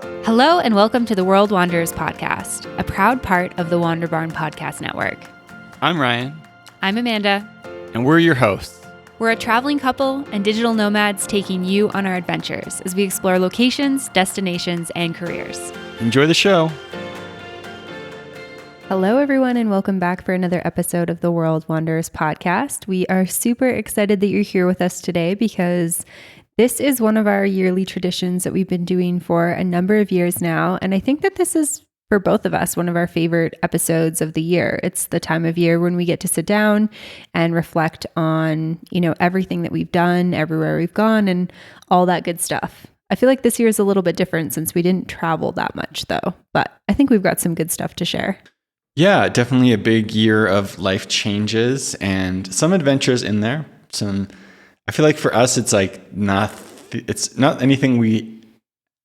Hello and welcome to the World Wanderers podcast, a proud part of the Wander Barn Podcast Network. I'm Ryan. I'm Amanda. And we're your hosts. We're a traveling couple and digital nomads taking you on our adventures as we explore locations, destinations, and careers. Enjoy the show. Hello, everyone, and welcome back for another episode of the World Wanderers podcast. We are super excited that you're here with us today because this is one of our yearly traditions that we've been doing for a number of years now. And I think that this is, for both of us, one of our favorite episodes of the year. It's the time of year when we get to sit down and reflect on, everything that we've done, everywhere we've gone, and all that good stuff. I feel like this year is a little bit different since we didn't travel that much, though. But I think we've got some good stuff to share. Yeah, definitely a big year of life changes and some adventures in there. I feel like for us, it's not anything we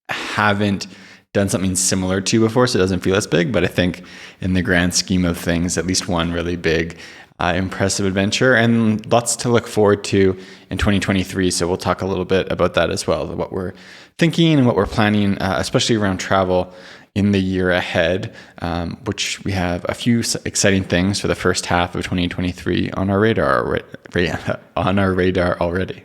haven't done something similar to before, so it doesn't feel as big. But I think in the grand scheme of things, at least one really big, impressive adventure and lots to look forward to in 2023. So we'll talk a little bit about that as well, what we're thinking and what we're planning, especially around travel in the year ahead, which we have a few exciting things for the first half of 2023 on our radar already.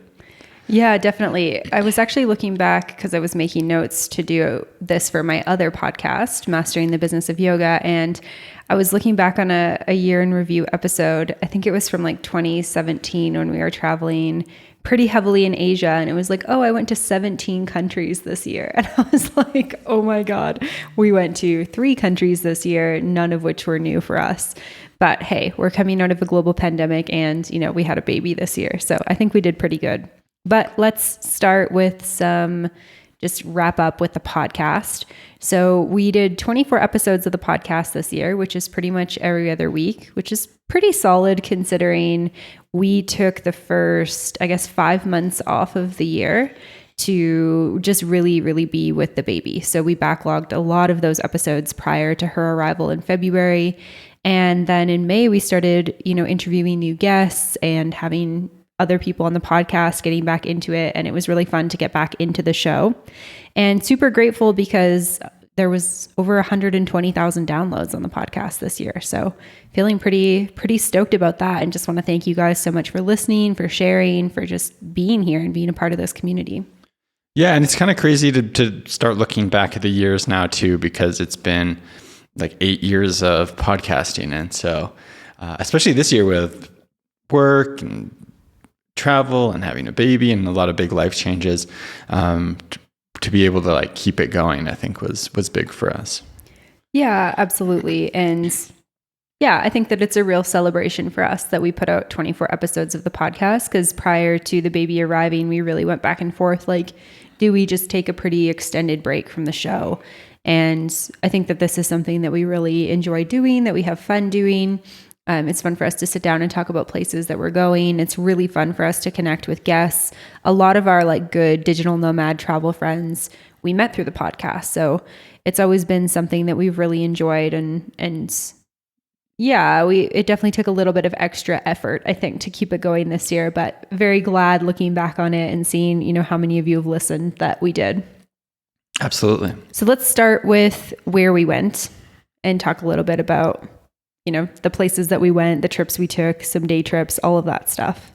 Yeah, definitely. I was actually looking back because I was making notes to do this for my other podcast, Mastering the Business of Yoga. And I was looking back on a year in review episode. I think it was from 2017 when we were traveling pretty heavily in Asia. And it was like, I went to 17 countries this year. And I was like, oh my God, we went to 3 countries this year, none of which were new for us. But hey, we're coming out of a global pandemic and, we had a baby this year. So I think we did pretty good. But let's start with just wrap up with the podcast. So we did 24 episodes of the podcast this year, which is pretty much every other week, which is pretty solid considering we took the first, 5 months off of the year to just really, really be with the baby. So we backlogged a lot of those episodes prior to her arrival in February. And then in May, we started, interviewing new guests and having other people on the podcast, getting back into it. And it was really fun to get back into the show and super grateful because there was over 120,000 downloads on the podcast this year. So feeling pretty stoked about that. And just want to thank you guys so much for listening, for sharing, for just being here and being a part of this community. Yeah. And it's kind of crazy to start looking back at the years now too, because it's been 8 years of podcasting. And so, especially this year with work and travel and having a baby and a lot of big life changes, to be able to keep it going, I think was big for us. Yeah, absolutely. And yeah, I think that it's a real celebration for us that we put out 24 episodes of the podcast, because prior to the baby arriving, we really went back and forth. Do we just take a pretty extended break from the show? And I think that this is something that we really enjoy doing, that we have fun doing. It's fun for us to sit down and talk about places that we're going. It's really fun for us to connect with guests. A lot of our good digital nomad travel friends we met through the podcast. So it's always been something that we've really enjoyed. And yeah, it definitely took a little bit of extra effort, I think, to keep it going this year, but very glad looking back on it and seeing, how many of you have listened that we did. Absolutely. So let's start with where we went and talk a little bit about the places that we went, the trips we took, some day trips, all of that stuff.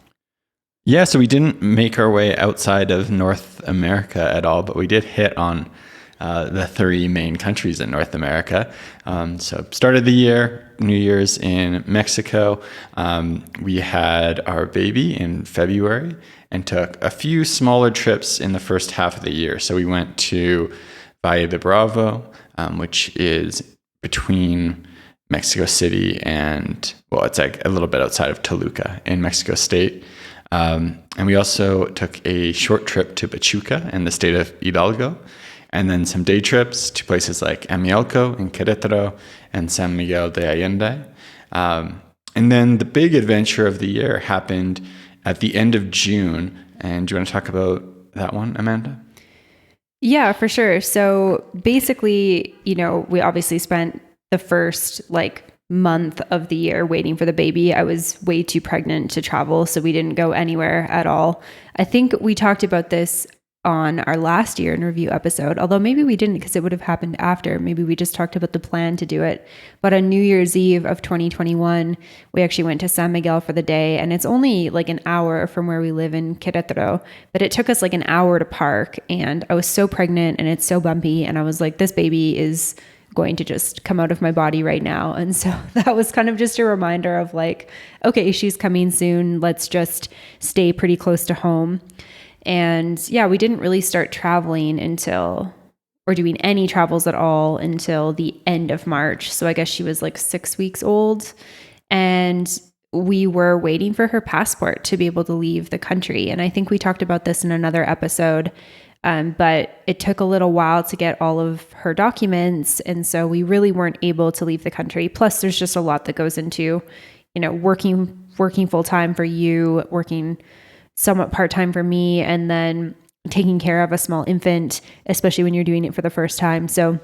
Yeah, so we didn't make our way outside of North America at all, but we did hit on the 3 main countries in North America. So started the year, New Year's in Mexico. We had our baby in February and took a few smaller trips in the first half of the year. So we went to Valle de Bravo, which is between Mexico City and, it's a little bit outside of Toluca in Mexico State. And we also took a short trip to Pachuca in the state of Hidalgo, and then some day trips to places like Amialco in Querétaro and San Miguel de Allende. And then the big adventure of the year happened at the end of June. And do you want to talk about that one, Amanda? Yeah, for sure. So basically, we obviously spent the first month of the year waiting for the baby. I was way too pregnant to travel, so we didn't go anywhere at all. I think we talked about this on our last year in review episode, although maybe we didn't because it would have happened after. Maybe we just talked about the plan to do it. But on New Year's Eve of 2021, we actually went to San Miguel for the day, and it's only like an hour from where we live in Querétaro, but it took us like an hour to park, and I was so pregnant and it's so bumpy, and I was like, this baby is going to just come out of my body right now. And so that was kind of just a reminder of like, okay, she's coming soon. Let's just stay pretty close to home. And yeah, we didn't really start traveling or doing any travels at all until the end of March. So I guess she was like 6 weeks old, and we were waiting for her passport to be able to leave the country. And I think we talked about this in another episode, but it took a little while to get all of her documents. And so we really weren't able to leave the country. Plus there's just a lot that goes into, working full time for you, working somewhat part-time for me, and then taking care of a small infant, especially when you're doing it for the first time. So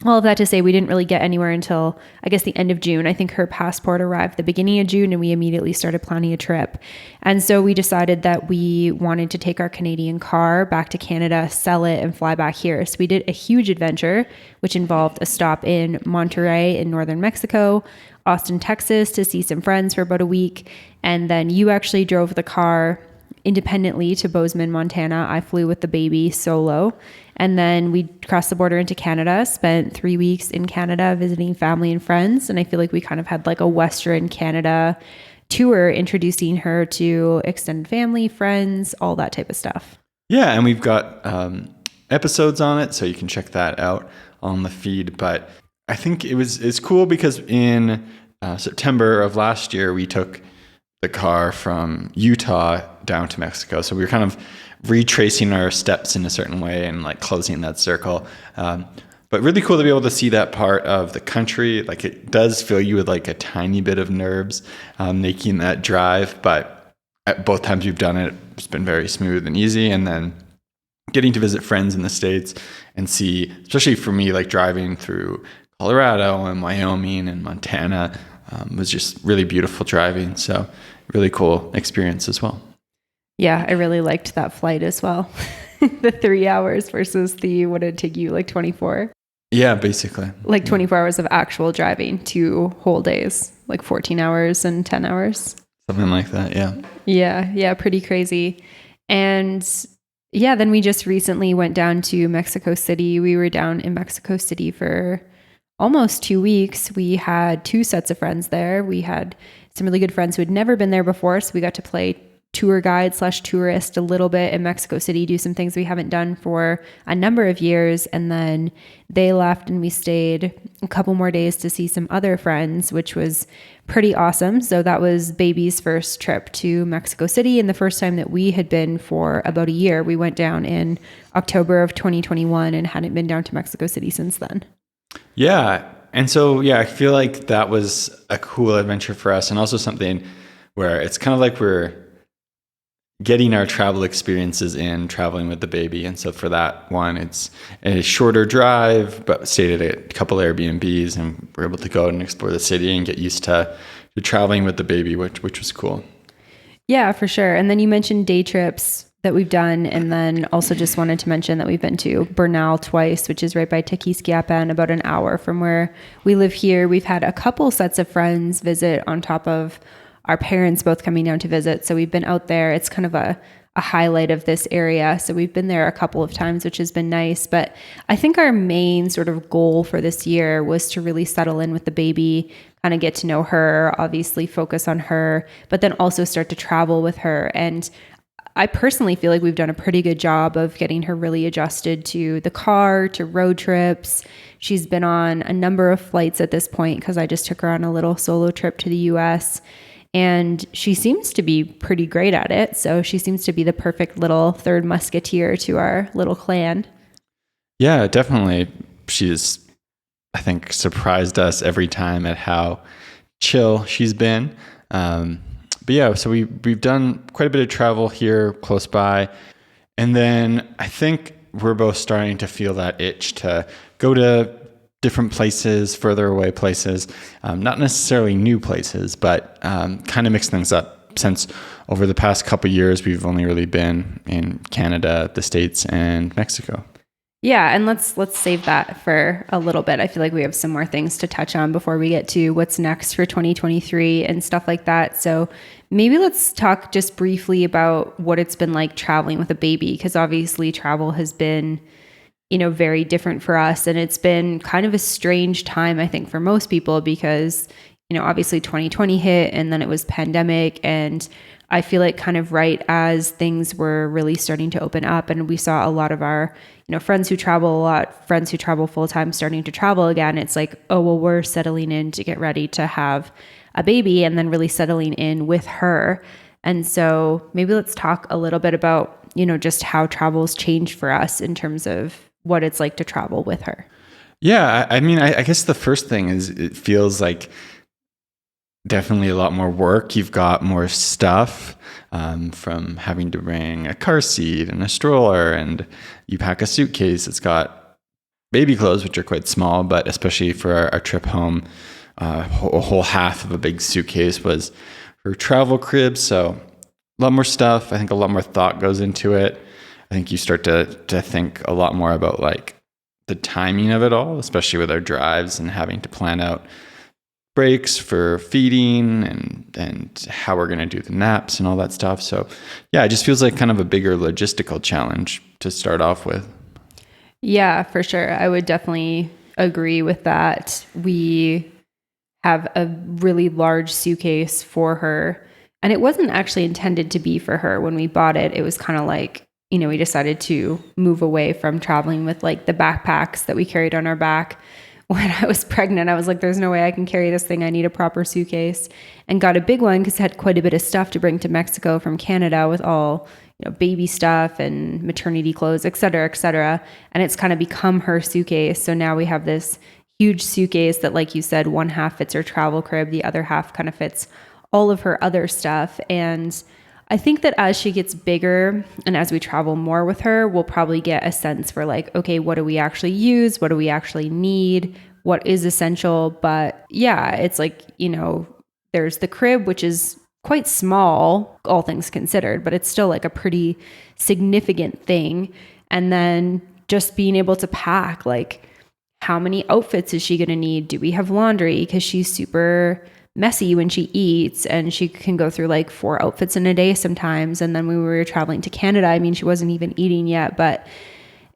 all of that to say, we didn't really get anywhere until, I guess, the end of June. I think her passport arrived the beginning of June, and we immediately started planning a trip. And so we decided that we wanted to take our Canadian car back to Canada, sell it, and fly back here. So we did a huge adventure, which involved a stop in Monterrey in northern Mexico, Austin, Texas, to see some friends for about a week. And then you actually drove the car independently to Bozeman, Montana. I flew with the baby solo. And then we crossed the border into Canada, spent 3 weeks in Canada visiting family and friends. And I feel like we kind of had like a Western Canada tour, introducing her to extended family, friends, all that type of stuff. Yeah, and we've got episodes on it, so you can check that out on the feed. But I think it's cool because in September of last year, we took the car from Utah down to Mexico. So we were kind of retracing our steps in a certain way and like closing that circle. But really cool to be able to see that part of the country. Like it does fill you with like a tiny bit of nerves making that drive. But at both times we've done it, it's been very smooth and easy. And then getting to visit friends in the States and see, especially for me, like driving through Colorado and Wyoming and Montana was just really beautiful driving. So really cool experience as well. Yeah, I really liked that flight as well. The 3 hours versus what did it take you, like 24? Yeah, basically. Like 24 hours of actual driving, 2 whole days, like 14 hours and 10 hours. Something like that, yeah. Yeah, pretty crazy. And yeah, then we just recently went down to Mexico City. We were down in Mexico City for almost 2 weeks. We had 2 sets of friends there. We had some really good friends who had never been there before, so we got to play tour guide / tourist a little bit in Mexico City, do some things we haven't done for a number of years. And then they left and we stayed a couple more days to see some other friends, which was pretty awesome. So that was baby's first trip to Mexico City, and the first time that we had been for about a year. We went down in October of 2021 and hadn't been down to Mexico City since then. Yeah. And so, yeah, I feel like that was a cool adventure for us, and also something where it's kind of like we're getting our travel experiences in traveling with the baby. And so for that one, it's a shorter drive, but stayed at a couple Airbnbs, and we're able to go and explore the city and get used to traveling with the baby, which was cool. Yeah, for sure. And then you mentioned day trips that we've done, and then also just wanted to mention that we've been to Bernal twice, which is right by Tequisquiapan, about an hour from where we live here. We've had a couple sets of friends visit on top of our parents both coming down to visit. So we've been out there. It's kind of a highlight of this area. So we've been there a couple of times, which has been nice. But I think our main sort of goal for this year was to really settle in with the baby, kind of get to know her, obviously focus on her, but then also start to travel with her. And I personally feel like we've done a pretty good job of getting her really adjusted to the car, to road trips. She's been on a number of flights at this point because I just took her on a little solo trip to the US. And she seems to be pretty great at it. So she seems to be the perfect little third musketeer to our little clan. Yeah, definitely. She's, I think, surprised us every time at how chill she's been. But yeah, so we've done quite a bit of travel here close by. And then I think we're both starting to feel that itch to go to different places, further away places, not necessarily new places, but kind of mix things up. since over the past couple of years, we've only really been in Canada, the States, and Mexico. Yeah, and let's save that for a little bit. I feel like we have some more things to touch on before we get to what's next for 2023 and stuff like that. So maybe let's talk just briefly about what it's been like traveling with a baby, because obviously travel has been, very different for us, and it's been kind of a strange time, I think, for most people, because obviously 2020 hit and then it was pandemic, and I feel like kind of right as things were really starting to open up and we saw a lot of our, friends who travel a lot, friends who travel full time starting to travel again, it's like, oh, well, we're settling in to get ready to have a baby and then really settling in with her. And so maybe let's talk a little bit about, just how travel's changed for us in terms of what it's like to travel with her. Yeah, I mean, I guess the first thing is it feels like definitely a lot more work. You've got more stuff, from having to bring a car seat and a stroller, and you pack a suitcase. It's got baby clothes, which are quite small, but especially for our trip home, a whole half of a big suitcase was her travel crib. So a lot more stuff. I think a lot more thought goes into it. I think you start to think a lot more about like the timing of it all, especially with our drives and having to plan out breaks for feeding and how we're going to do the naps and all that stuff. So yeah, it just feels like kind of a bigger logistical challenge to start off with. Yeah, for sure. I would definitely agree with that. We have a really large suitcase for her, and it wasn't actually intended to be for her when we bought it. It was kind of like, we decided to move away from traveling with like the backpacks that we carried on our back. When I was pregnant, I was like, there's no way I can carry this thing. I need a proper suitcase, and got a big one because it had quite a bit of stuff to bring to Mexico from Canada with all, baby stuff and maternity clothes, et cetera, et cetera. And it's kind of become her suitcase. So now we have this huge suitcase that, like you said, one half fits her travel crib. The other half kind of fits all of her other stuff. And I think that as she gets bigger and as we travel more with her, we'll probably get a sense for like, okay, what do we actually use? What do we actually need? What is essential? But yeah, it's like, there's the crib, which is quite small, all things considered, but it's still like a pretty significant thing. And then just being able to pack, like, how many outfits is she going to need? Do we have laundry? Because she's super messy when she eats, and she can go through like 4 outfits in a day sometimes. And then when we were traveling to Canada, I mean, she wasn't even eating yet, but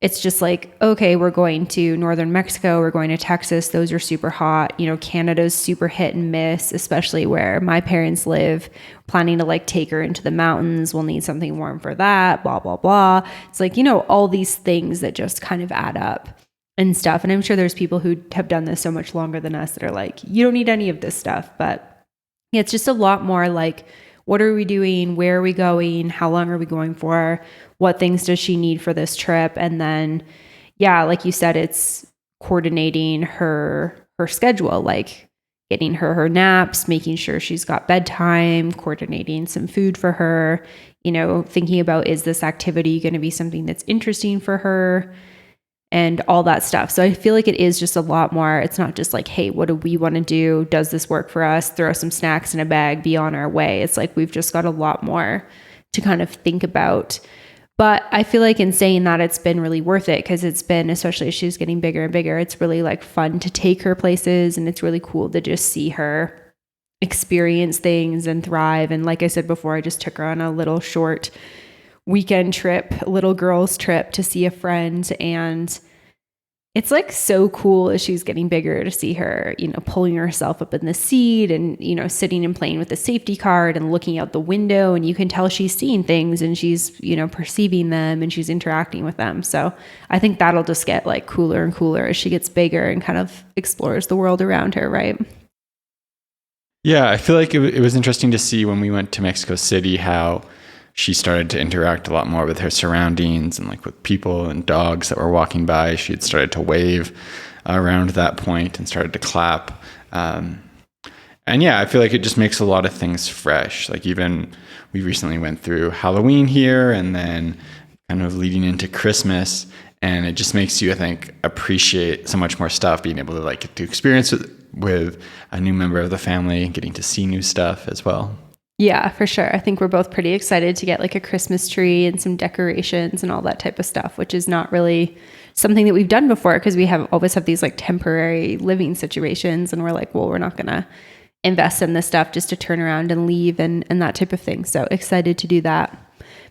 it's just like, okay, we're going to northern Mexico, we're going to Texas, those are super hot. Canada's super hit and miss, especially where my parents live. Planning to like take her into the mountains, we'll need something warm for that, blah blah blah. It's like, all these things that just kind of add up and stuff. And I'm sure there's people who have done this so much longer than us that are like, you don't need any of this stuff. But it's just a lot more like, what are we doing? Where are we going? How long are we going for? What things does she need for this trip? And then, yeah, like you said, it's coordinating her schedule, like getting her naps, making sure she's got bedtime, coordinating some food for her, thinking about, is this activity going to be something that's interesting for her? And all that stuff. So I feel like it is just a lot more. It's not just like, hey, what do we want to do? Does this work for us? Throw some snacks in a bag, be on our way. It's like we've just got a lot more to kind of think about. But I feel like in saying that, it's been really worth it, because it's been, especially as she's getting bigger and bigger, it's really like fun to take her places, and it's really cool to just see her experience things and thrive. And like I said before, I just took her on a little short weekend trip, little girls trip, to see a friend. And it's like so cool as she's getting bigger to see her, pulling herself up in the seat and, sitting and playing with the safety card and looking out the window, and you can tell she's seeing things and she's, perceiving them and she's interacting with them. So I think that'll just get like cooler and cooler as she gets bigger and kind of explores the world around her, right? Yeah, I feel like it was interesting to see when we went to Mexico City how she started to interact a lot more with her surroundings and like with people and dogs that were walking by. She had started to wave around that point and started to clap. And yeah, I feel like it just makes a lot of things fresh. Like even we recently went through Halloween here and then kind of leading into Christmas. And it just makes you, I think, appreciate so much more stuff, being able to like get to experience it with a new member of the family, getting to see new stuff as well. Yeah, for sure. I think we're both pretty excited to get like a Christmas tree and some decorations and all that type of stuff, which is not really something that we've done before because we have always have these like temporary living situations and we're like, well, we're not going to invest in this stuff just to turn around and leave and that type of thing. So excited to do that.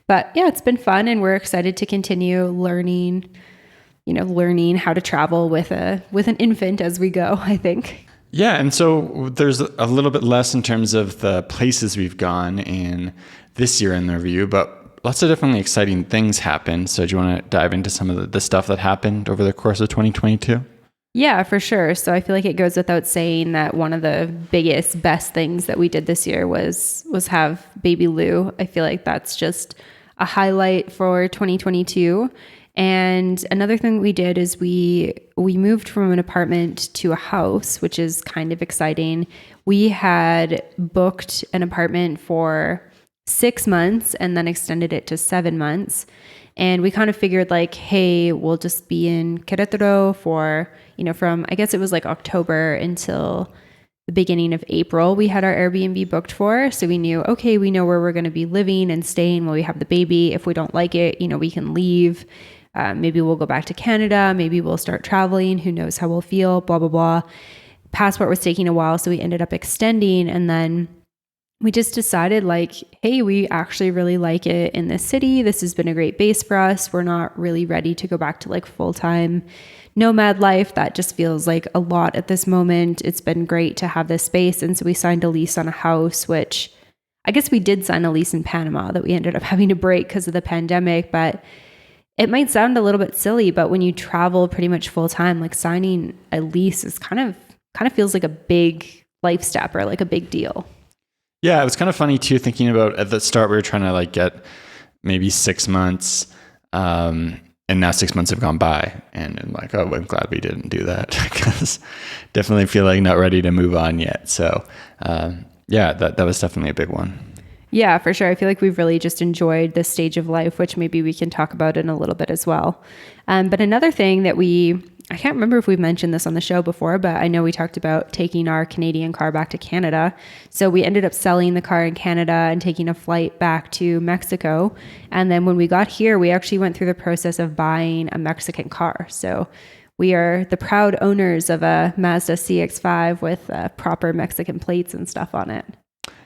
But yeah, it's been fun and we're excited to continue learning how to travel with an infant as we go, I think. Yeah, and so there's a little bit less in terms of the places we've gone in this year in the review, but lots of definitely exciting things happened. So do you want to dive into some of the stuff that happened over the course of 2022? Yeah, for sure. So I feel like it goes without saying that one of the biggest, best things that we did this year was have baby Lou. I feel like that's just a highlight for 2022. And another thing we did is we moved from an apartment to a house, which is kind of exciting. We had booked an apartment for 6 months and then extended it to 7 months. And we kind of figured like, hey, we'll just be in Querétaro for, from, I guess it was like October until the beginning of April, we had our Airbnb booked for. So we knew, okay, we know where we're going to be living and staying while we have the baby. If we don't like it, we can leave. Maybe we'll go back to Canada. Maybe we'll start traveling. Who knows how we'll feel, blah, blah, blah. Passport was taking a while. So we ended up extending. And then we just decided like, hey, we actually really like it in this city. This has been a great base for us. We're not really ready to go back to like full-time nomad life. That just feels like a lot at this moment. It's been great to have this space. And so we signed a lease on a house, which I guess we did sign a lease in Panama that we ended up having to break because of the pandemic. But it might sound a little bit silly, but when you travel pretty much full time, like signing a lease is kind of feels like a big life step or like a big deal. Yeah, it was kind of funny too, thinking about at the start, we were trying to like get maybe 6 months, and now 6 months have gone by and I'm like, oh, I'm glad we didn't do that because definitely feel like not ready to move on yet. So yeah, that was definitely a big one. Yeah, for sure. I feel like we've really just enjoyed this stage of life, which maybe we can talk about in a little bit as well. But another thing that I can't remember if we've mentioned this on the show before, but I know we talked about taking our Canadian car back to Canada. So we ended up selling the car in Canada and taking a flight back to Mexico. And then when we got here, we actually went through the process of buying a Mexican car. So we are the proud owners of a Mazda CX-5 with proper Mexican plates and stuff on it.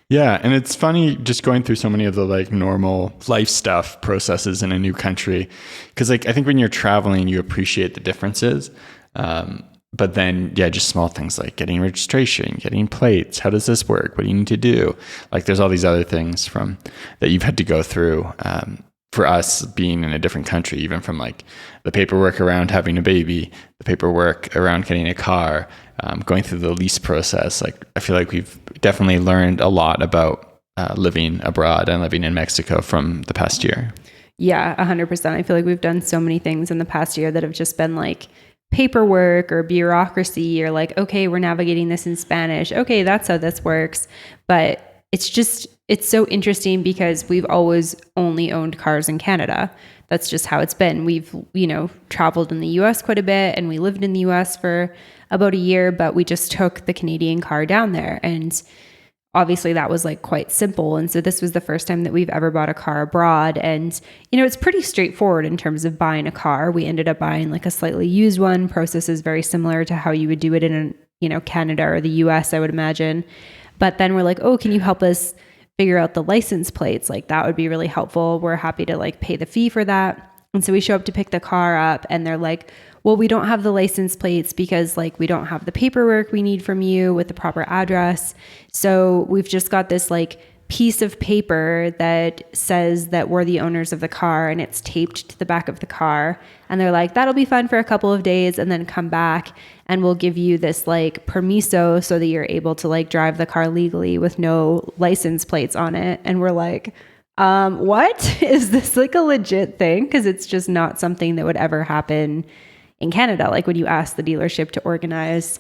Yeah, and it's funny just going through so many of the like normal life stuff processes in a new country, because like I think when you're traveling, you appreciate the differences. But then, yeah, just small things like getting registration, getting plates. How does this work? What do you need to do? Like there's all these other things that you've had to go through. For us being in a different country, even from like the paperwork around having a baby, the paperwork around getting a car, going through the lease process. Like I feel like we've definitely learned a lot about living abroad and living in Mexico from the past year. Yeah, 100%. I feel like we've done so many things in the past year that have just been like paperwork or bureaucracy or like, okay, we're navigating this in Spanish. Okay, that's how this works. But it's so interesting because we've always only owned cars in Canada. That's just how it's been. We've, traveled in the US quite a bit and we lived in the US for about a year, but we just took the Canadian car down there. And obviously that was like quite simple. And so this was the first time that we've ever bought a car abroad. And, it's pretty straightforward in terms of buying a car. We ended up buying like a slightly used one. Process is very similar to how you would do it in, Canada or the US, I would imagine. But then we're like, oh, can you help us figure out the license plates? Like that would be really helpful. We're happy to like pay the fee for that. And so we show up to pick the car up and they're like, well, we don't have the license plates because like we don't have the paperwork we need from you with the proper address. So we've just got this like piece of paper that says that we're the owners of the car and it's taped to the back of the car. And they're like, that'll be fine for a couple of days and then come back and we'll give you this like permiso so that you're able to like drive the car legally with no license plates on it. And we're like, what? Is this like a legit thing? Because it's just not something that would ever happen in Canada. Like when you ask the dealership to organize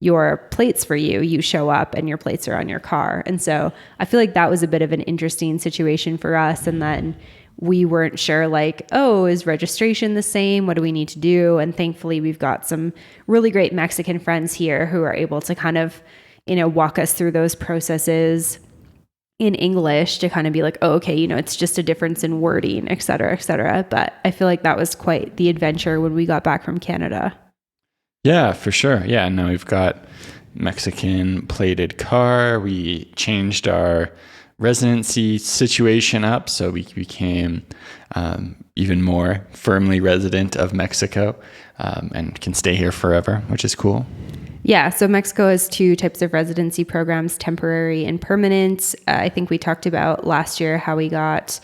your plates for you, you show up and your plates are on your car. And so I feel like that was a bit of an interesting situation for us. And then we weren't sure like, oh, is registration the same? What do we need to do? And thankfully we've got some really great Mexican friends here who are able to kind of, walk us through those processes. in English to kind of be like, oh, okay, it's just a difference in wording, et cetera, et cetera. But I feel like that was quite the adventure when we got back from Canada. Yeah, for sure. Yeah, no, we've got Mexican plated car. We changed our residency situation up, so we became even more firmly resident of Mexico, and can stay here forever, which is cool. Yeah, so Mexico has 2 types of residency programs, temporary and permanent. I think we talked about last year how we got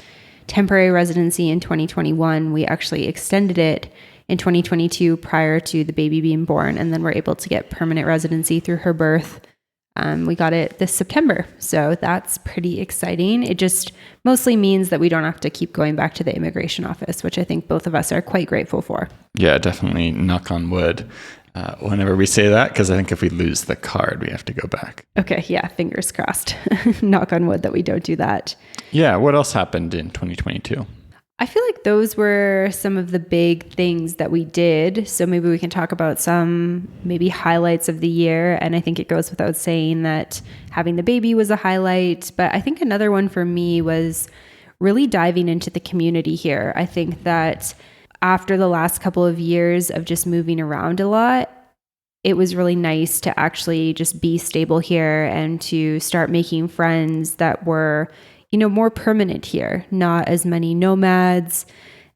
temporary residency in 2021. We actually extended it in 2022 prior to the baby being born, and then we're able to get permanent residency through her birth. We got it this September, so that's pretty exciting. It just mostly means that we don't have to keep going back to the immigration office, which I think both of us are quite grateful for. Yeah, definitely knock on wood whenever we say that, because I think if we lose the card, we have to go back. Okay, yeah, fingers crossed. Knock on wood that we don't do that. Yeah, what else happened in 2022? I feel like those were some of the big things that we did. So maybe we can talk about some maybe highlights of the year. And I think it goes without saying that having the baby was a highlight. But I think another one for me was really diving into the community here. I think that after the last couple of years of just moving around a lot, it was really nice to actually just be stable here and to start making friends that were, more permanent here, not as many nomads,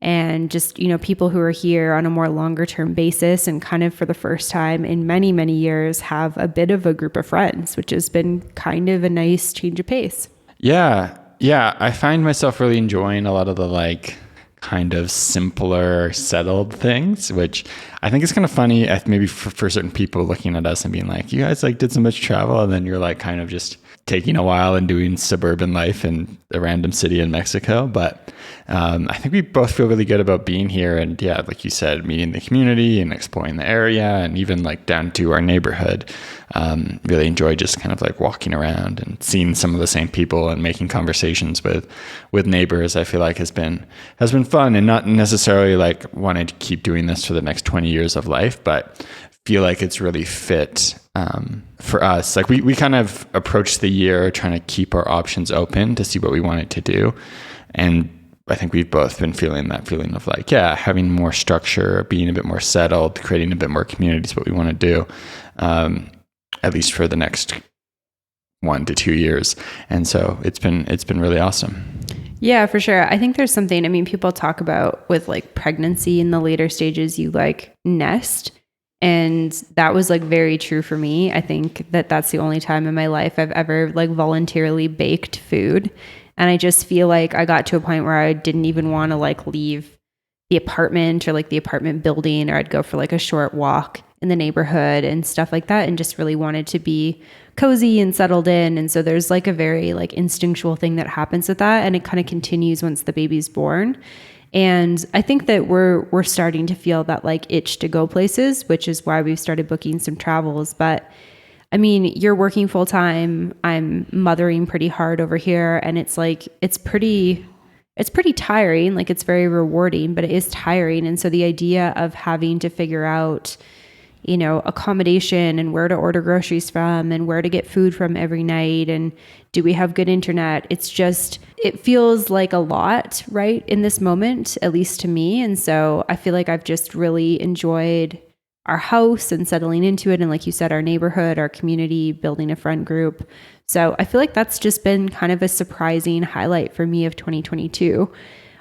and just, people who are here on a more longer term basis, and kind of for the first time in many, many years have a bit of a group of friends, which has been kind of a nice change of pace. Yeah. I find myself really enjoying a lot of the kind of simpler, settled things, which I think is kind of funny. Maybe for certain people looking at us and being like, you guys did so much travel, and then you're kind of just taking a while and doing suburban life in a random city in Mexico. But I think we both feel really good about being here, and yeah, like you said, meeting the community and exploring the area, and even down to our neighborhood. Really enjoy just kind of walking around and seeing some of the same people and making conversations with neighbors. I feel like has been fun, and not necessarily wanting to keep doing this for the next 20 years of life, but feel like it's really fit for us. We kind of approached the year trying to keep our options open to see what we wanted to do. And I think we've both been feeling that feeling of having more structure, being a bit more settled, creating a bit more community is what we want to do, at least for the next 1 to 2 years. And so it's been really awesome. Yeah, for sure. I think there's something, people talk about with pregnancy in the later stages, you nest. And that was very true for me. I think that that's the only time in my life I've ever voluntarily baked food. And I just feel like I got to a point where I didn't even want to leave the apartment or the apartment building, or I'd go for a short walk in the neighborhood and stuff like that, and just really wanted to be cozy and settled in. And so there's a very instinctual thing that happens with that, and it kind of continues once the baby's born. And I think that we're starting to feel that itch to go places, which is why we've started booking some travels. But you're working full time. I'm mothering pretty hard over here, and it's pretty tiring. It's very rewarding, but it is tiring. And so the idea of having to figure out, accommodation and where to order groceries from and where to get food from every night, and do we have good internet? It feels like a lot, right, in this moment, at least to me. And so I feel like I've just really enjoyed our house and settling into it. And like you said, our neighborhood, our community, building a friend group. So I feel like that's just been kind of a surprising highlight for me of 2022.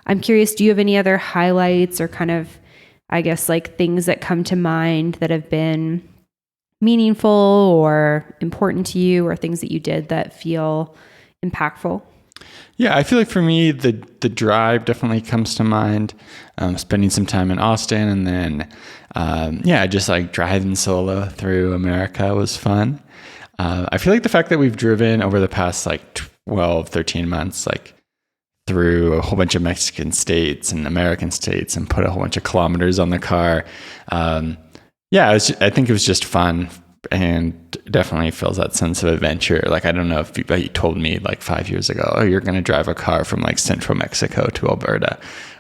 I'm curious, do you have any other highlights or kind of, I guess, things that come to mind that have been meaningful or important to you, or things that you did that feel impactful? Yeah, I feel like for me, the drive definitely comes to mind. Spending some time in Austin, and then, just driving solo through America was fun. I feel like the fact that we've driven over the past 12, 13 months, through a whole bunch of Mexican states and American states, and put a whole bunch of kilometers on the car. I think it was just fun, and definitely feels that sense of adventure. I don't know if you told me 5 years ago, oh, you're going to drive a car from central Mexico to Alberta.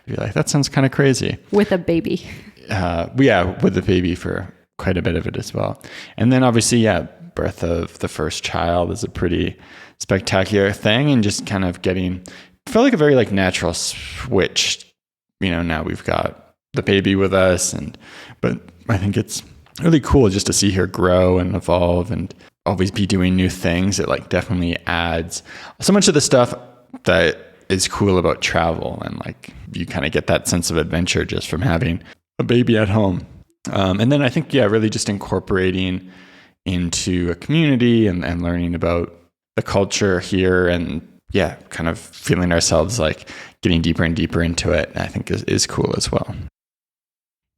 I'd be like, that sounds kind of crazy. With a baby. With the baby for quite a bit of it as well. And then obviously, birth of the first child is a pretty spectacular thing, and just kind of felt like a very like natural switch. Now we've got the baby with us, but I think it's really cool just to see her grow and evolve and always be doing new things. It like definitely adds so much of the stuff that is cool about travel, and like you kind of get that sense of adventure just from having a baby at home. And then I think, really just incorporating into a community and learning about the culture here, and kind of feeling ourselves like getting deeper and deeper into it, I think is cool as well.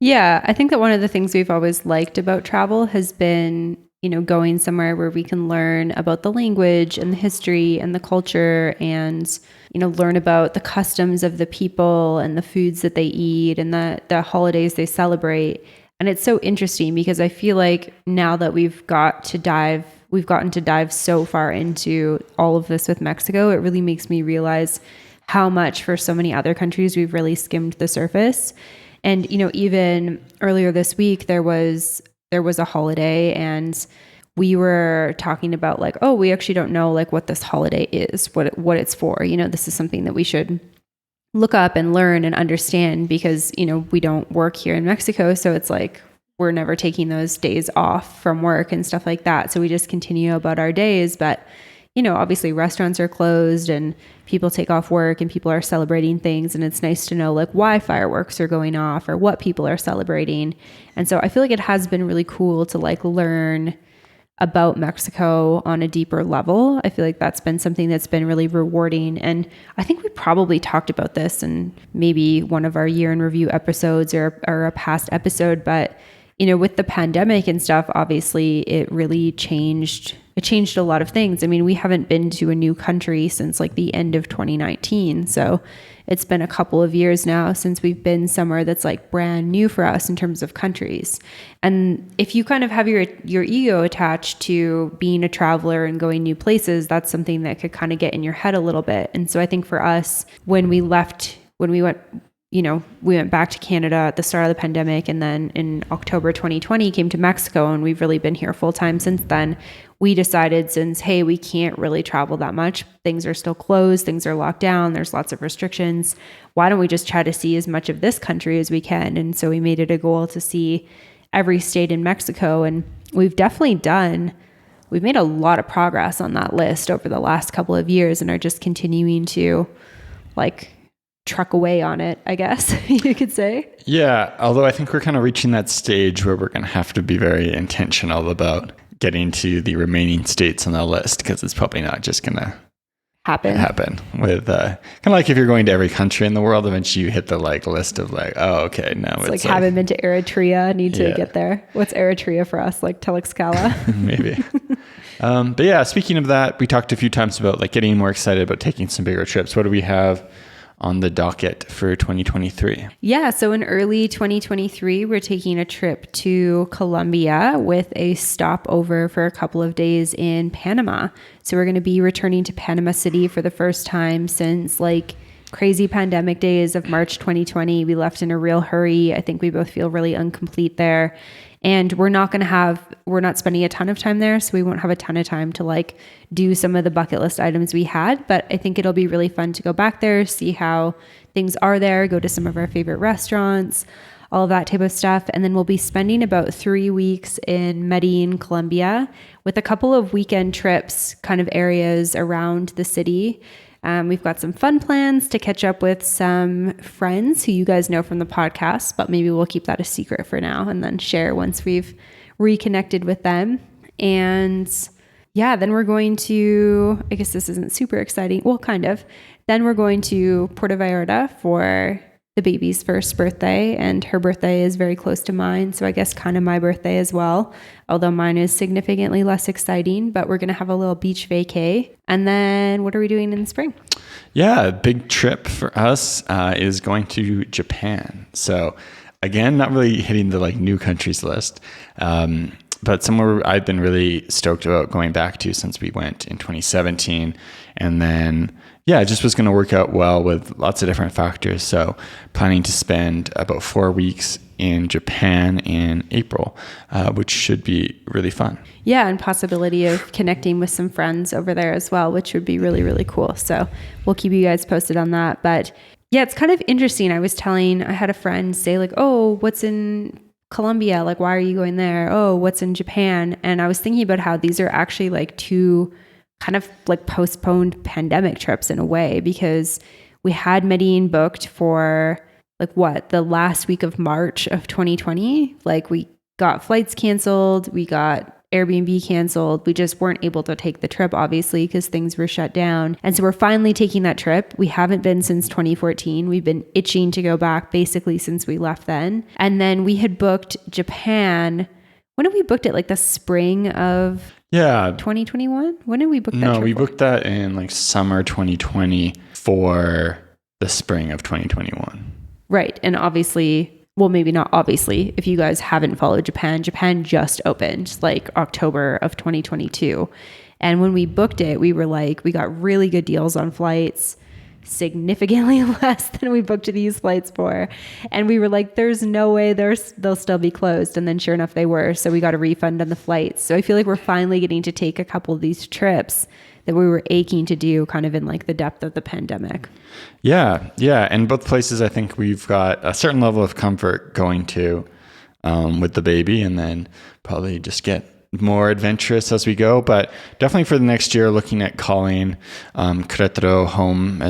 Yeah, I think that one of the things we've always liked about travel has been, going somewhere where we can learn about the language and the history and the culture, and, learn about the customs of the people and the foods that they eat and the holidays they celebrate. And it's so interesting because I feel like now that we've gotten to dive so far into all of this with Mexico, it really makes me realize how much for so many other countries we've really skimmed the surface. And, even earlier this week, there was a holiday, and we were talking about like, oh, we actually don't know like what this holiday is, what it's for. This is something that we should look up and learn and understand because, we don't work here in Mexico. So it's like, we're never taking those days off from work and stuff like that. So we just continue about our days. But, obviously restaurants are closed and people take off work and people are celebrating things. And it's nice to know like why fireworks are going off or what people are celebrating. And so I feel like it has been really cool to like learn about Mexico on a deeper level. I feel like that's been something that's been really rewarding. And I think we probably talked about this in maybe one of our year in review episodes or a past episode, but with the pandemic and stuff, obviously it really changed. It changed a lot of things. I mean, we haven't been to a new country since like the end of 2019. So it's been a couple of years now since we've been somewhere that's like brand new for us in terms of countries. And if you kind of have your ego attached to being a traveler and going new places, that's something that could kind of get in your head a little bit. And so I think for us, when we went back to Canada at the start of the pandemic, and then in October 2020 came to Mexico, and we've really been here full time since then. We decided hey, we can't really travel that much. Things are still closed. Things are locked down. There's lots of restrictions. Why don't we just try to see as much of this country as we can? And so we made it a goal to see every state in Mexico. And we've made a lot of progress on that list over the last couple of years, and are just continuing to like truck away on it, I guess you could say. Yeah. Although I think we're kind of reaching that stage where we're going to have to be very intentional about getting to the remaining states on the list, because it's probably not just going to happen with kind of like if you're going to every country in the world, eventually you hit the like list of like, oh, okay, now it's like haven't been to Eritrea, need to get there. What's Eritrea for us? Like Tlaxcala? Maybe. But yeah, speaking of that, we talked a few times about like getting more excited about taking some bigger trips. What do we have on the docket for 2023? Yeah, so in early 2023, we're taking a trip to Colombia with a stopover for a couple of days in Panama. So we're going to be returning to Panama City for the first time since like crazy pandemic days of March 2020. We left in a real hurry. I think we both feel really incomplete there. And we're not spending a ton of time there, so we won't have a ton of time to like do some of the bucket list items we had. But I think it'll be really fun to go back there, see how things are there, go to some of our favorite restaurants, all of that type of stuff. And then we'll be spending about 3 weeks in Medellin, Colombia, with a couple of weekend trips, kind of areas around the city. We've got some fun plans to catch up with some friends who you guys know from the podcast, but maybe we'll keep that a secret for now and then share once we've reconnected with them. And yeah, then we're going to, I guess this isn't super exciting. Well, kind of. Then we're going to Puerto Vallarta for the baby's first birthday, and her birthday is very close to mine. So I guess kind of my birthday as well, although mine is significantly less exciting, but we're going to have a little beach vacay. And then what are we doing in the spring? Yeah, a big trip for us is going to Japan. So again, not really hitting the like new countries list, but somewhere I've been really stoked about going back to since we went in 2017. And then, yeah, it just was going to work out well with lots of different factors. So planning to spend about 4 weeks in Japan in April, which should be really fun. Yeah, and possibility of connecting with some friends over there as well, which would be really, really cool. So we'll keep you guys posted on that. But yeah, it's kind of interesting. I had a friend say like, oh, what's in Colombia? Like, why are you going there? Oh, what's in Japan? And I was thinking about how these are actually like two kind of like postponed pandemic trips in a way, because we had Medellin booked for the last week of March of 2020. Like we got flights canceled, we got Airbnb canceled. We just weren't able to take the trip, obviously, because things were shut down. And so we're finally taking that trip. We haven't been since 2014. We've been itching to go back basically since we left then. And then we had booked Japan. When did we booked it? Like the spring of 2021? When did we book that trip? No, we booked that in like summer 2020 for the spring of 2021. Right. And obviously, well, maybe not obviously, if you guys haven't followed Japan just opened like October of 2022. And when we booked it, we were like, we got really good deals on flights, significantly less than we booked these flights for. And we were like, there's no way they'll still be closed. And then sure enough, they were. So we got a refund on the flights. So I feel like we're finally getting to take a couple of these trips that we were aching to do kind of in like the depth of the pandemic. Yeah. And both places, I think we've got a certain level of comfort going to with the baby, and then probably just get more adventurous as we go. But definitely for the next year, looking at calling Querétaro home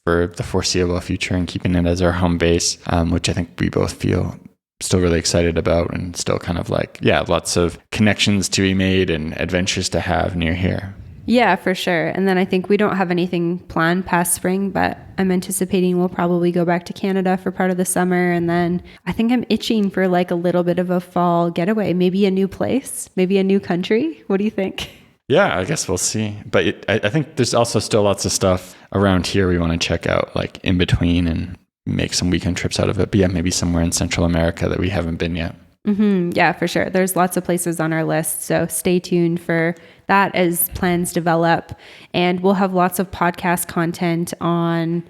for the foreseeable future and keeping it as our home base, which I think we both feel still really excited about, and still kind of like, lots of connections to be made and adventures to have near here. Yeah, for sure. And then I think we don't have anything planned past spring, but I'm anticipating we'll probably go back to Canada for part of the summer. And then I think I'm itching for like a little bit of a fall getaway, maybe a new place, maybe a new country. What do you think? Yeah, I guess we'll see. But I think there's also still lots of stuff around here we want to check out, like in between, and make some weekend trips out of it. But yeah, maybe somewhere in Central America that we haven't been yet. Mm-hmm. Yeah, for sure. There's lots of places on our list. So stay tuned for that as plans develop. And we'll have lots of podcast content on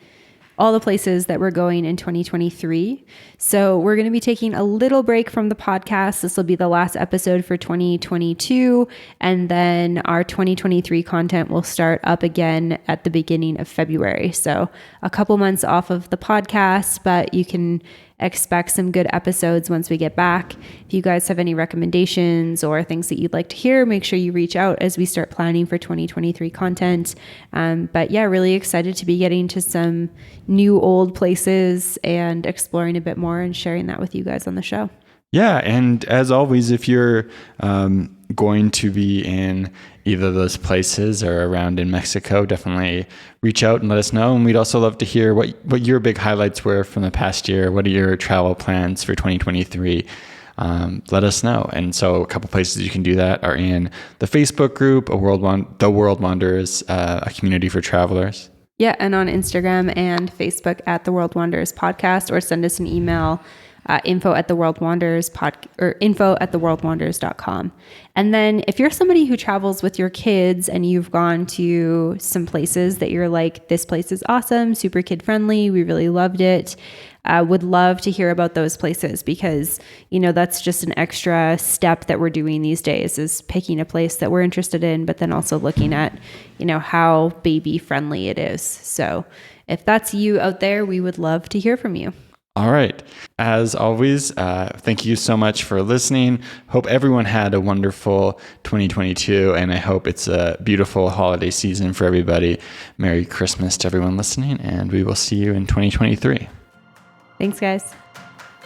all the places that we're going in 2023. So we're going to be taking a little break from the podcast. This will be the last episode for 2022. And then our 2023 content will start up again at the beginning of February. So a couple months off of the podcast, but you can expect some good episodes once we get back. If you guys have any recommendations or things that you'd like to hear, make sure you reach out as we start planning for 2023 content. But yeah, really excited to be getting to some new old places and exploring a bit more and sharing that with you guys on the show. Yeah, and as always, if you're going to be in either of those places or around in Mexico, definitely reach out and let us know. And we'd also love to hear what your big highlights were from the past year. What are your travel plans for 2023? Let us know. And so a couple places you can do that are in the Facebook group, The World Wanderers, a community for travelers. Yeah, and on Instagram and Facebook at The World Wanderers Podcast, or send us an email, info@theworldwanderers.com. And then if you're somebody who travels with your kids and you've gone to some places that you're like, this place is awesome, super kid friendly, we really loved it, would love to hear about those places, because, that's just an extra step that we're doing these days, is picking a place that we're interested in, but then also looking at, how baby friendly it is. So if that's you out there, we would love to hear from you. All right. As always, thank you so much for listening. Hope everyone had a wonderful 2022, and I hope it's a beautiful holiday season for everybody. Merry Christmas to everyone listening, and we will see you in 2023. Thanks, guys.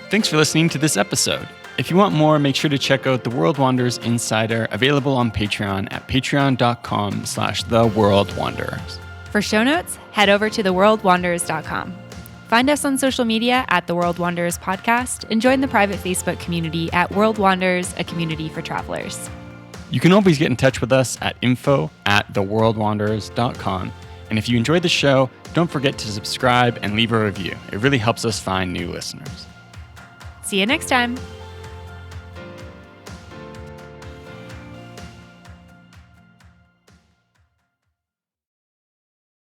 Thanks for listening to this episode. If you want more, make sure to check out The World Wanderers Insider, available on Patreon at patreon.com/theworldwanderers. For show notes, head over to theworldwanderers.com. Find us on social media at The World Wanderers Podcast, and join the private Facebook community at World Wanderers, a community for travelers. You can always get in touch with us at info@theworldwanderers.com. And if you enjoyed the show, don't forget to subscribe and leave a review. It really helps us find new listeners. See you next time.